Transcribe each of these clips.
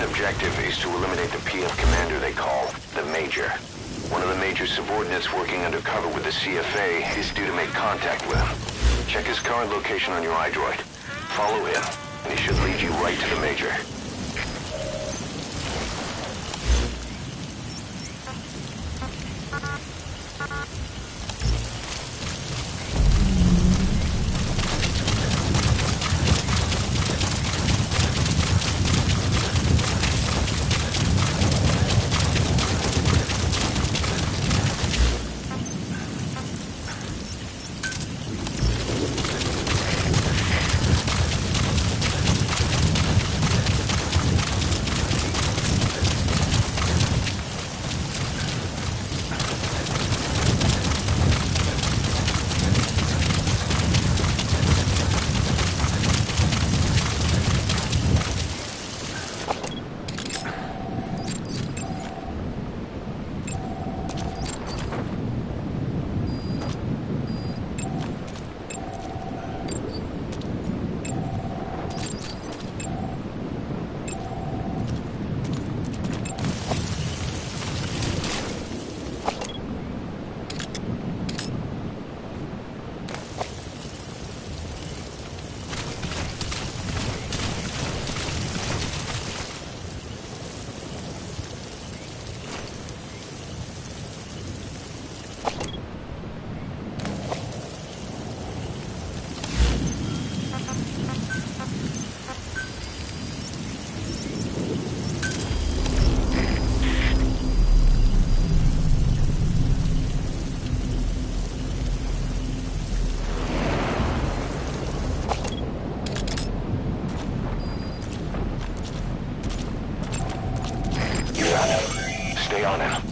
Operation objective is to eliminate the PF commander they call the Major. One of the Major's subordinates working undercover with the CFA is due to make contact with him. Check his current location on your iDroid. Follow him, and he should lead you right to the Major. Stay on him.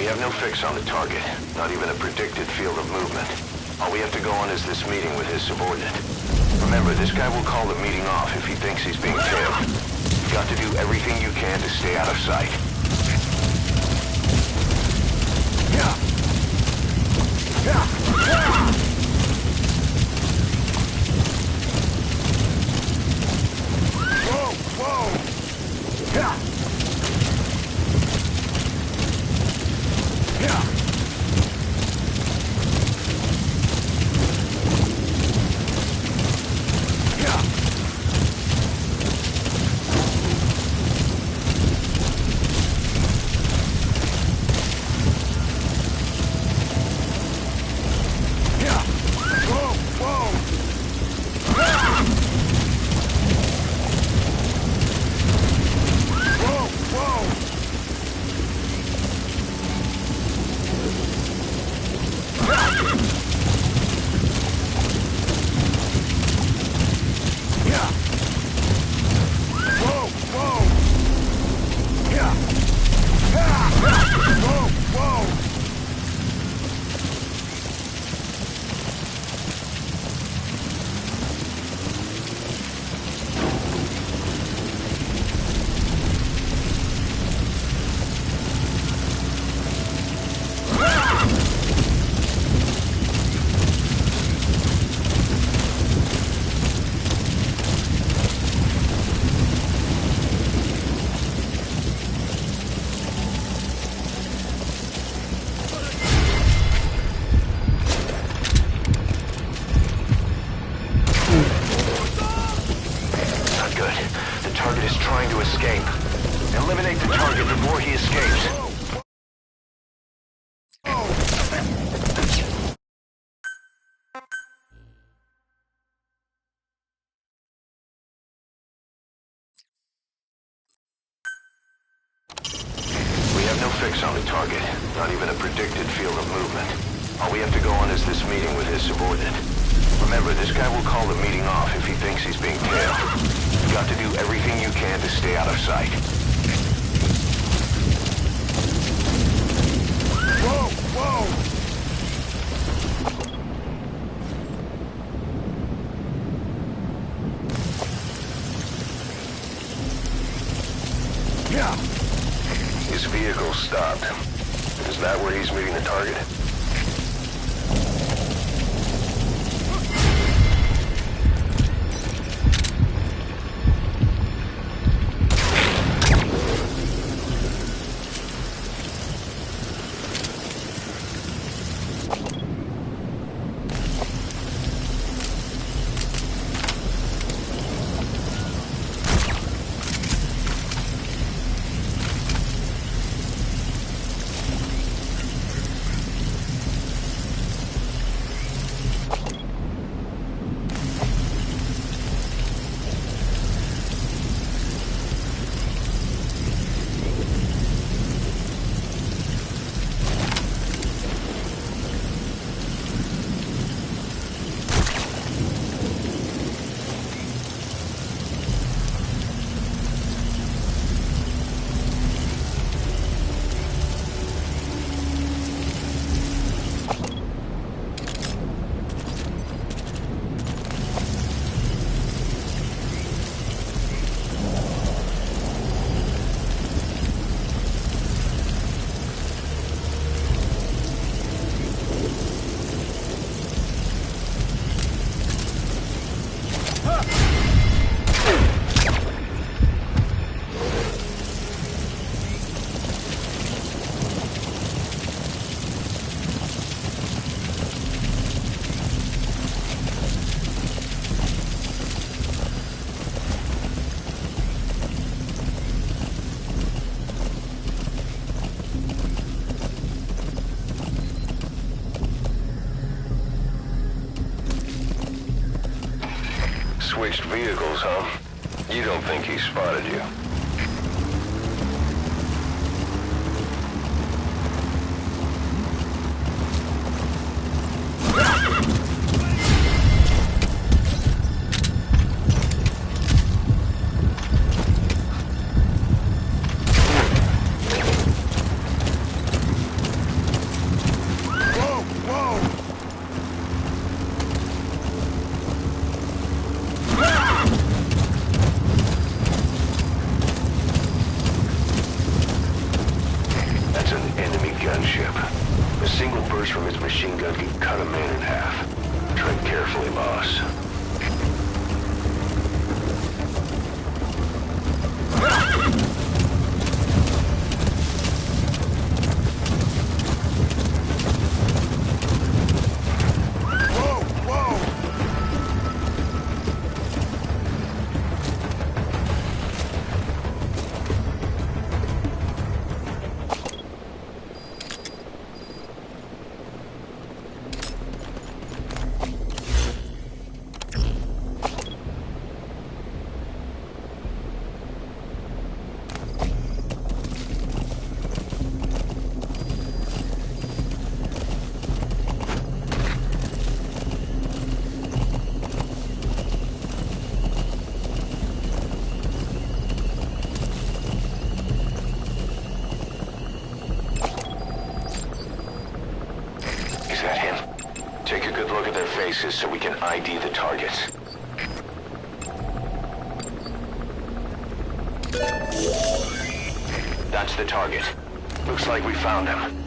We have no fix on the target, not even a predicted field of movement. All we have to go on is this meeting with his subordinate. Remember, this guy will call the meeting off if he thinks he's being tailed. You've got to do everything you can to stay out of sight. Eliminate the target before he escapes. target, not even a predicted field of movement. All we have to go on is this meeting with his subordinate. Remember, this guy will call the meeting off if he thinks he's being tailed. You've got to do everything you can to stay out of sight. Whoa! Whoa! Yeah! His vehicle stopped. Is that where he's meeting the target? Switched vehicles, huh? You don't think he spotted you? A single burst from his machine gun can cut a man in half. Tread carefully, boss. So we can ID the targets. That's the target. Looks like we found him.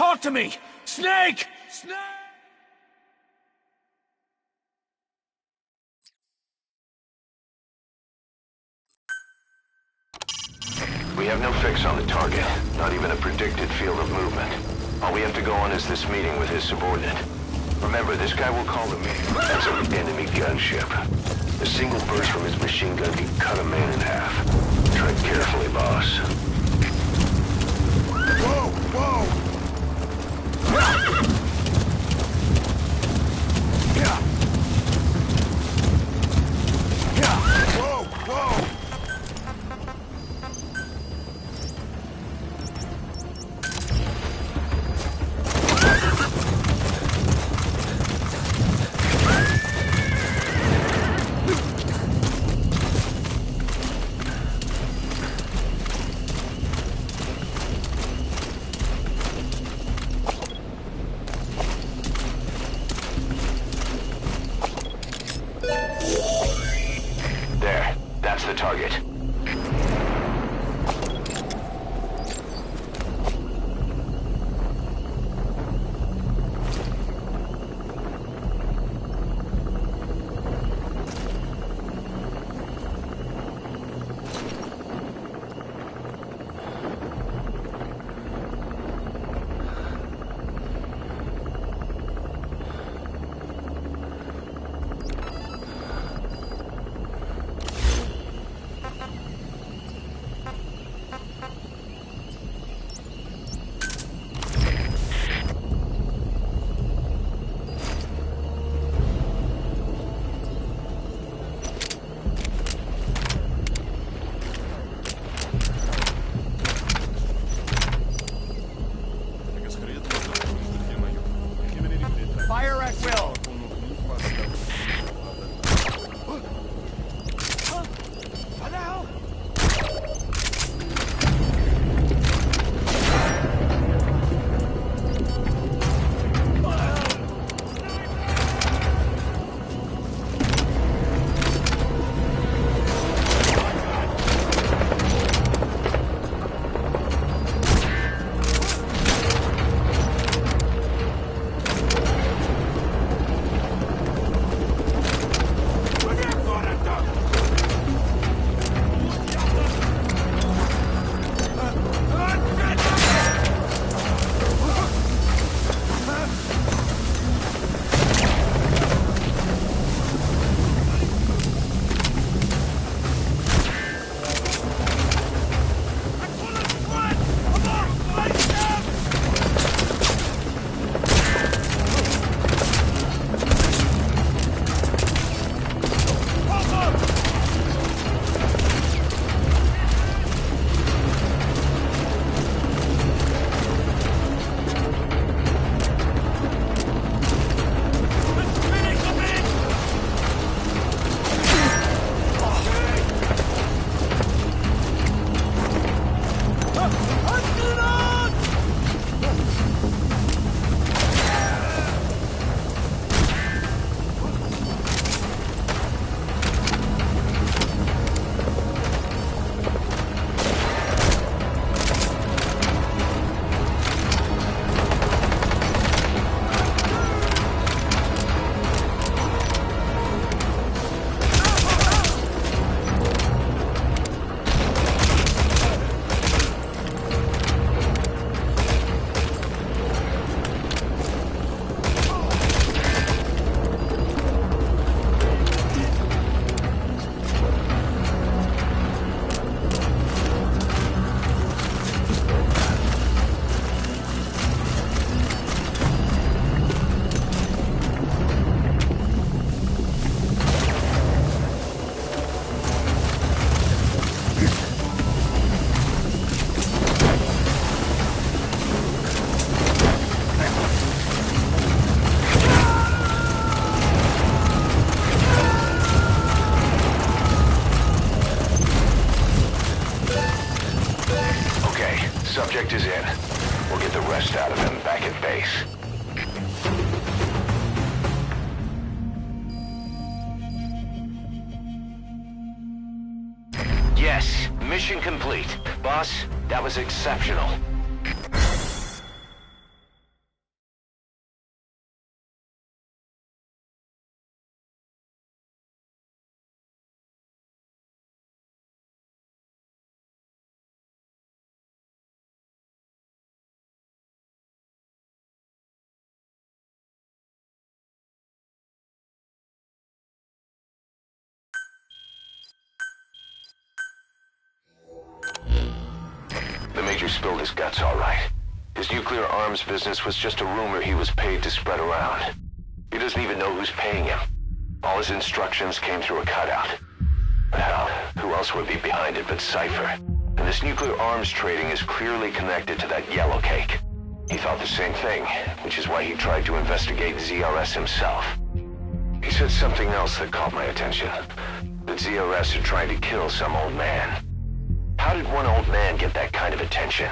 talk to me! Snake! Snake! We have no fix on the target, not even a predicted field of movement. All we have to go on is this meeting with his subordinate. Remember, this guy will call the meeting. That's an enemy gunship. A single burst from his machine gun can cut a man in half. Tread carefully, boss. Whoa! Whoa! Yeah! Yeah! Whoa! Whoa! There, that's the target. Fire at will! What the hell? Subject is in. We'll get the rest out of him back at base. Yes, mission complete. Boss, that was exceptional. spilled his guts all right. His nuclear arms business was just a rumor he was paid to spread around. He doesn't even know who's paying him. All his instructions came through a cutout. Hell, who else would be behind it but Cypher? And this nuclear arms trading is clearly connected to that yellow cake. He thought the same thing, which is why he tried to investigate ZRS himself. He said something else that caught my attention. That ZRS are trying to kill some old man. How did one old man get that kind of attention?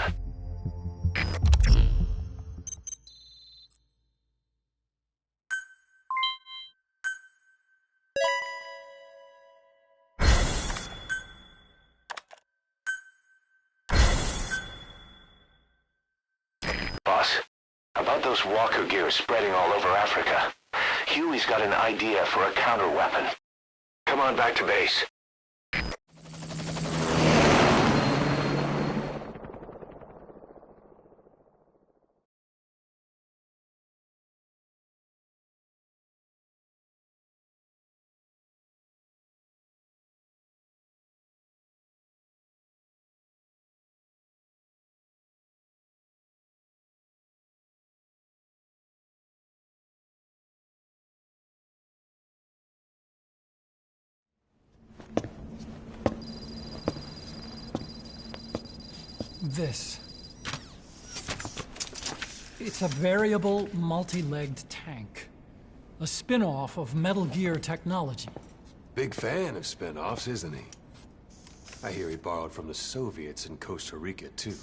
Boss, about those walker gears spreading all over Africa. Huey's got an idea for a counter-weapon. Come on back to base. This. It's a variable, multi-legged tank. A spin-off of Metal Gear technology. Big fan of spin-offs, isn't he? I hear he borrowed from the Soviets in Costa Rica, too.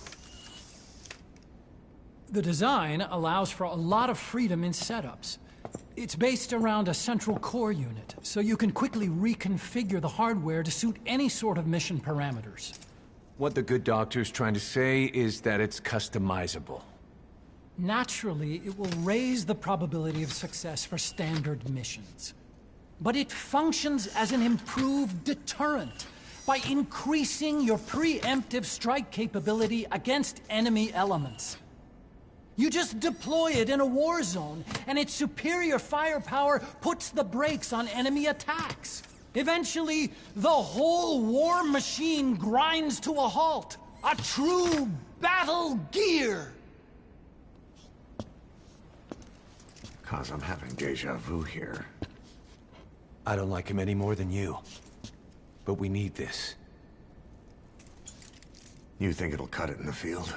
The design allows for a lot of freedom in setups. It's based around a central core unit, so you can quickly reconfigure the hardware to suit any sort of mission parameters. What the good doctor's trying to say is that it's customizable. Naturally, it will raise the probability of success for standard missions. But it functions as an improved deterrent by increasing your preemptive strike capability against enemy elements. You just deploy it in a war zone, and its superior firepower puts the brakes on enemy attacks. Eventually, the whole war machine grinds to a halt. A true battle gear! Cause I'm having deja vu here. I don't like him any more than you. But we need this. You think it'll cut it in the field?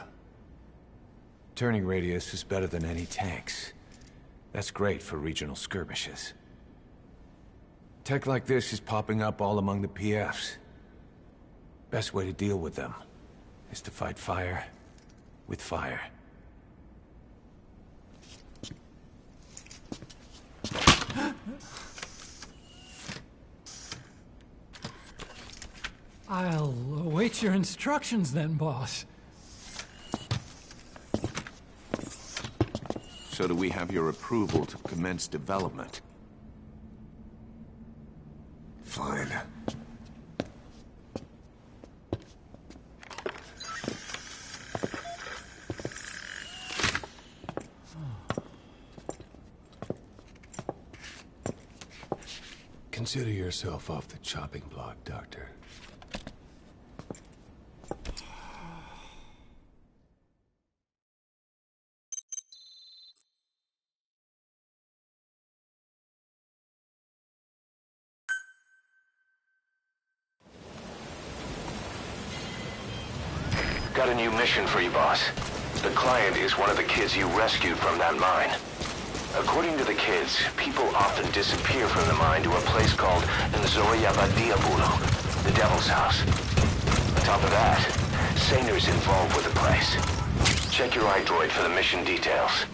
Turning radius is better than any tanks. That's great for regional skirmishes. Tech like this is popping up all among the PFs. Best way to deal with them is to fight fire with fire. I'll await your instructions then, boss. So do we have your approval to commence development? Fine. Consider yourself off the chopping block, Doctor. Got a new mission for you, boss. The client is one of the kids you rescued from that mine. According to the kids, people often disappear from the mine to a place called Nzoyabadiabulu, the Devil's House. On top of that, Saner's involved with the place. Check your iDroid for the mission details.